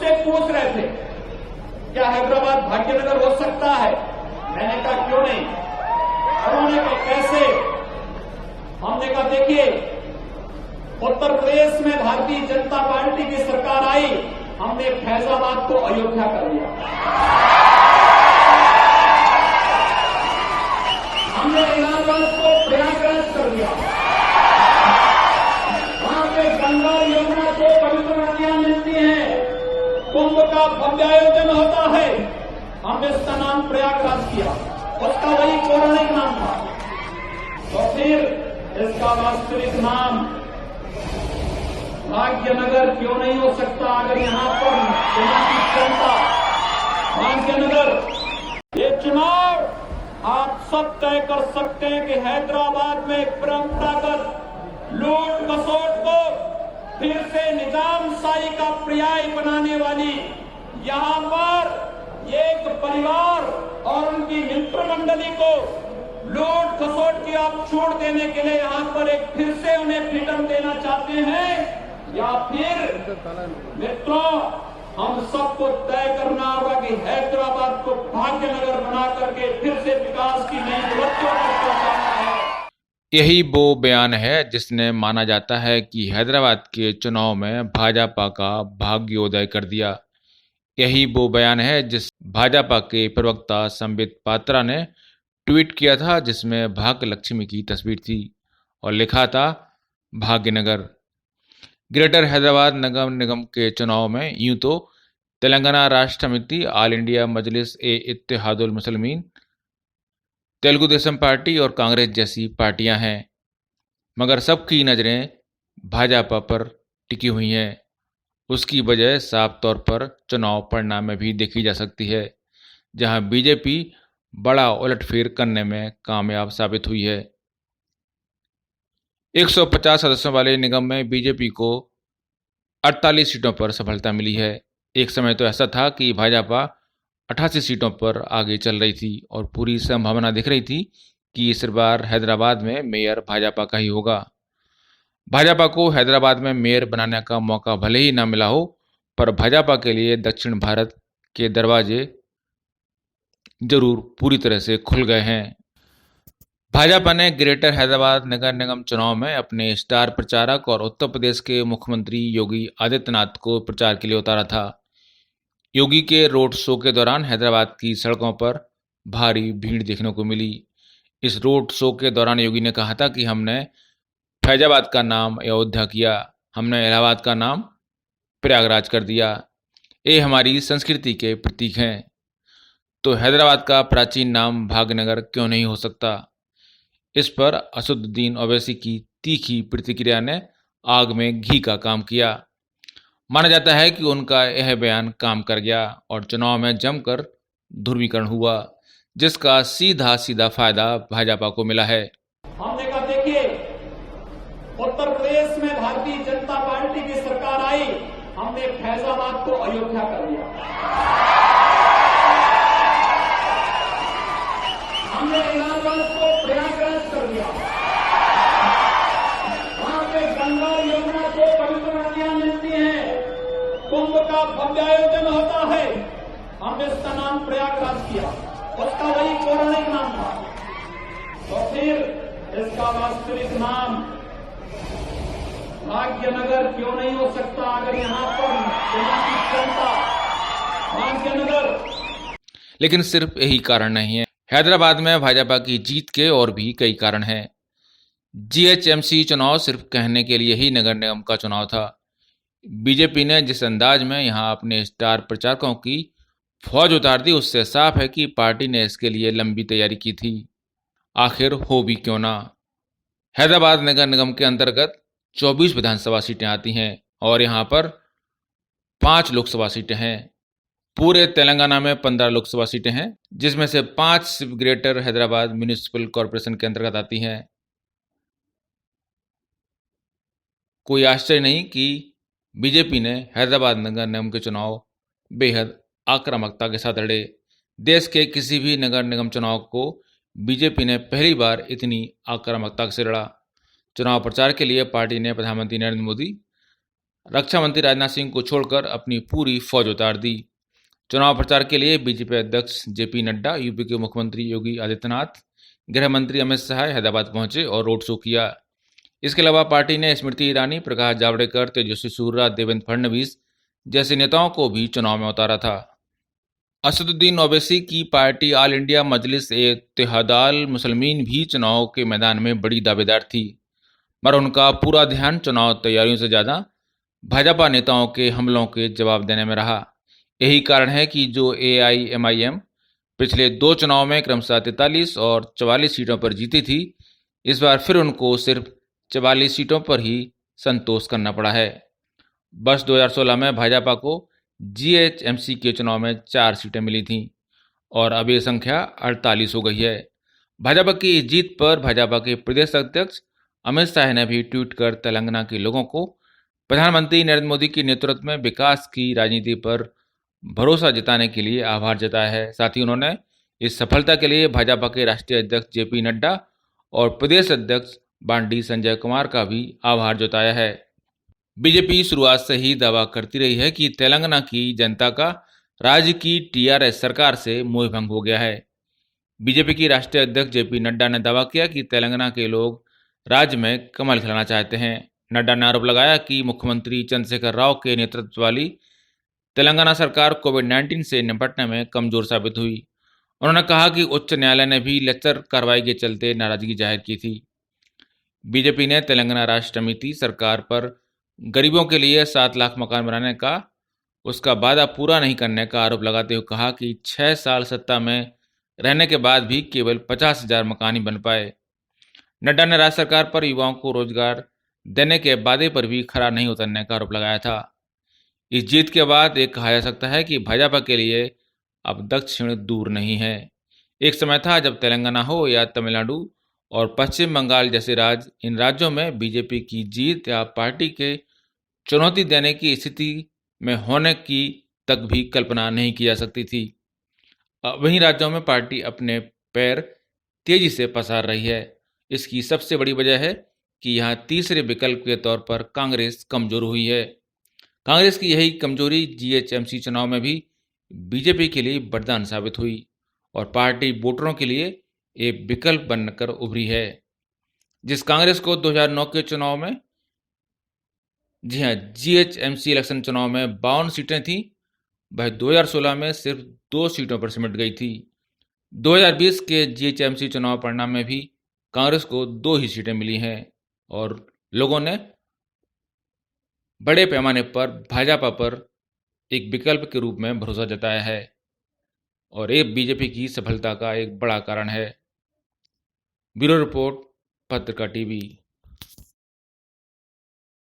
से पूछ रहे थे क्या हैदराबाद भाग्यनगर हो सकता है। मैंने कहा क्यों नहीं। उन्होंने कहा कैसे। हमने कहा देखिए, उत्तर प्रदेश में भारतीय जनता पार्टी की सरकार आई, हमने फैजाबाद को अयोध्या कर दिया, हमने इलाहाबाद को प्रयागराज कर दिया, वहां पे गंगा यमुना को पवित्र नदियां मिलती हैं, कुंभ का भव्य आयोजन होता है, हमने उसका नाम प्रयागराज किया, उसका वही पौराणिक नाम था। तो फिर इसका वास्तविक नाम भाग्यनगर क्यों नहीं हो सकता। अगर यहां पर यहाँ की जनता भाग्यनगर, ये चुनाव आप सब तय कर सकते हैं कि हैदराबाद में परंपरागत लूट खसोट को फिर से निजामशाही का पर्याय बनाने वाली, यहां पर एक परिवार और उनकी मित्र मंडली को लूट खसोट की आप छूट देने के लिए यहां पर एक फिर से उन्हें फ्रीडम देना चाहते हैं, या फिर मित्रों हम सबको तय करना होगा कि हैदराबाद को भाग्यनगर बना करके फिर से विकास की नई बुलंदियों तक पहुंचाना है। यही वो बयान है जिसने माना जाता है कि हैदराबाद के चुनाव में भाजपा का भाग्योदय कर दिया। यही वो बयान है जिस भाजपा के प्रवक्ता संबित पात्रा ने ट्वीट किया था, जिसमें भाग्य लक्ष्मी की तस्वीर थी और लिखा था भाग्यनगर। ग्रेटर हैदराबाद नगर निगम के चुनाव में यूं तो तेलंगाना राष्ट्र समिति, ऑल इंडिया मजलिस ए इत्तेहादुल मुस्लिमीन, तेलुगु देशम पार्टी और कांग्रेस जैसी पार्टियां हैं, मगर सबकी नज़रें भाजपा पर टिकी हुई हैं। उसकी वजह साफ तौर पर चुनाव परिणाम में भी देखी जा सकती है, जहां बीजेपी बड़ा उलटफेर करने में कामयाब साबित हुई है। 150 सदस्यों वाले निगम में बीजेपी को 48 सीटों पर सफलता मिली है। एक समय तो ऐसा था कि भाजपा 88 सीटों पर आगे चल रही थी और पूरी संभावना दिख रही थी कि इस बार हैदराबाद में मेयर भाजपा का ही होगा। भाजपा को हैदराबाद में मेयर बनाने का मौका भले ही ना मिला हो, पर भाजपा के लिए दक्षिण भारत के दरवाजे जरूर पूरी तरह से खुल गए हैं। भाजपा ने ग्रेटर हैदराबाद नगर निगम चुनाव में अपने स्टार प्रचारक और उत्तर प्रदेश के मुख्यमंत्री योगी आदित्यनाथ को प्रचार के लिए उतारा था। योगी के रोड शो के दौरान हैदराबाद की सड़कों पर भारी भीड़ देखने को मिली। इस रोड शो के दौरान योगी ने कहा था कि हमने फैजाबाद का नाम अयोध्या किया, हमने इलाहाबाद का नाम प्रयागराज कर दिया, ये हमारी संस्कृति के प्रतीक हैं। तो हैदराबाद का प्राचीन नाम भाग्यनगर क्यों नहीं हो सकता। इस पर असदुद्दीन ओवैसी की तीखी प्रतिक्रिया ने आग में घी का काम किया। माना जाता है कि उनका यह बयान काम कर गया और चुनाव में जमकर ध्रुवीकरण हुआ, जिसका सीधा सीधा फायदा भाजपा को मिला है। हमने कहा देखिए, उत्तर प्रदेश में भारतीय जनता पार्टी की सरकार आई, हमने फैजाबाद को अयोध्या कर दिया, हमने इलाहाबाद को प्रयागराज कर दिया, वहां पे गंगा यमुना को पवित्र नदियां मिलती हैं, कुंभ का भव्य आयोजन होता है, हमने उसका नाम प्रयागराज किया, उसका वही पौराणिक नाम था। तो फिर इसका वास्तविक नाम भाग्यनगर क्यों नहीं हो सकता। अगर यहां पर यहाँ की जनता भाग्यनगर। लेकिन सिर्फ यही कारण नहीं है। हैदराबाद में भाजपा की जीत के और भी कई कारण हैं। जीएचएमसी चुनाव सिर्फ कहने के लिए ही नगर निगम का चुनाव था। बीजेपी ने जिस अंदाज में यहां अपने स्टार प्रचारकों की फौज उतार दी, उससे साफ है कि पार्टी ने इसके लिए लंबी तैयारी की थी। आखिर हो भी क्यों ना। हैदराबाद नगर निगम के अंतर्गत 24 विधानसभा सीटें आती हैं और यहां पर 5 लोकसभा सीटें हैं। पूरे तेलंगाना में 15 लोकसभा सीटें हैं, जिसमें से 5 सिर्फ ग्रेटर हैदराबाद म्युनिसिपल कॉरपोरेशन के अंतर्गत आती हैं। कोई आश्चर्य नहीं कि बीजेपी ने हैदराबाद नगर निगम के चुनाव बेहद आक्रामकता के साथ लड़े। देश के किसी भी नगर निगम चुनाव को बीजेपी ने पहली बार इतनी आक्रामकता से लड़ा। चुनाव प्रचार के लिए पार्टी ने प्रधानमंत्री नरेंद्र मोदी, रक्षा मंत्री राजनाथ सिंह को छोड़कर अपनी पूरी फौज उतार दी। चुनाव प्रचार के लिए बीजेपी अध्यक्ष जेपी नड्डा, यूपी के मुख्यमंत्री योगी आदित्यनाथ, गृह मंत्री अमित शाह हैदराबाद पहुंचे और रोड शो किया। इसके अलावा पार्टी ने स्मृति ईरानी, प्रकाश जावड़ेकर, तेजस्वी सूर्या, देवेंद्र फडणवीस जैसे नेताओं को भी चुनाव में उतारा था। असदुद्दीन ओवैसी की पार्टी ऑल इंडिया मजलिस इत्तेहादुल मुस्लिमीन भी चुनाव के मैदान में बड़ी दावेदार थी, मगर उनका पूरा ध्यान चुनाव तैयारियों से ज़्यादा भाजपा नेताओं के हमलों के जवाब देने में रहा। यही कारण है कि जो AIMIM पिछले 2 चुनाव में क्रमशः 43 और 44 सीटों पर जीती थी, इस बार फिर उनको सिर्फ 44 सीटों पर ही संतोष करना पड़ा है। वर्ष 2016 में भाजपा को GHMC के चुनाव में 4 सीटें मिली थीं और अब ये संख्या 48 हो गई है। भाजपा की इस जीत पर भाजपा के प्रदेश अध्यक्ष अमित शाह ने भी ट्वीट कर तेलंगाना के लोगों को प्रधानमंत्री नरेंद्र मोदी के नेतृत्व में विकास की राजनीति पर भरोसा जताने के लिए आभार जताया है। साथ ही उन्होंने इस सफलता के लिए भाजपा के राष्ट्रीय अध्यक्ष JP नड्डा और प्रदेश अध्यक्ष बांडी संजय कुमार का भी आभार जताया है। बीजेपी शुरुआत से ही दावा करती रही है कि तेलंगाना की जनता का राज्य की TRS सरकार से मोह भंग हो गया है। बीजेपी की राष्ट्रीय अध्यक्ष JP नड्डा ने दावा किया कि तेलंगाना के लोग राज्य में कमल खिलाना चाहते हैं। नड्डा ने आरोप लगाया कि मुख्यमंत्री चंद्रशेखर राव के नेतृत्व वाली तेलंगाना सरकार कोविड-19 से निपटने में कमजोर साबित हुई। उन्होंने कहा कि उच्च न्यायालय ने भी लेक्चर कार्रवाई के चलते नाराजगी जाहिर की थी। बीजेपी ने तेलंगाना राष्ट्र समिति सरकार पर गरीबों के लिए 7 लाख मकान बनाने का उसका वादा पूरा नहीं करने का आरोप लगाते हुए कहा कि 6 साल सत्ता में रहने के बाद भी केवल 50,000 मकान ही बन पाए। नड्डा ने राज्य सरकार पर युवाओं को रोजगार देने के वादे पर भी खरा नहीं उतरने का आरोप लगाया था। इस जीत के बाद एक कहा जा सकता है कि भाजपा के लिए अब दक्षिण दूर नहीं है। एक समय था जब तेलंगाना हो या तमिलनाडु और पश्चिम बंगाल जैसे राज्य, इन राज्यों में बीजेपी की जीत या पार्टी के चुनौती देने की स्थिति में होने की तक भी कल्पना नहीं की जा सकती थी। वहीं राज्यों में पार्टी अपने पैर तेजी से पसार रही है। इसकी सबसे बड़ी वजह है कि यहाँ तीसरे विकल्प के तौर पर कांग्रेस कमजोर हुई है। कांग्रेस की यही कमजोरी GHMC चुनाव में भी बीजेपी के लिए वरदान साबित हुई और पार्टी वोटरों के लिए एक विकल्प बनकर उभरी है। जिस कांग्रेस को 2009 के चुनाव में, जी हाँ, GHMC इलेक्शन चुनाव में 52 सीटें थीं, वह 2016 में सिर्फ 2 सीटों पर सिमट गई थी। 2020 के GHMC चुनाव परिणाम में भी कांग्रेस को 2 ही सीटें मिली हैं और लोगों ने बड़े पैमाने पर भाजपा पर एक विकल्प के रूप में भरोसा जताया है और ये बीजेपी की सफलता का एक बड़ा कारण है। ब्यूरो रिपोर्ट, पत्रिका TV।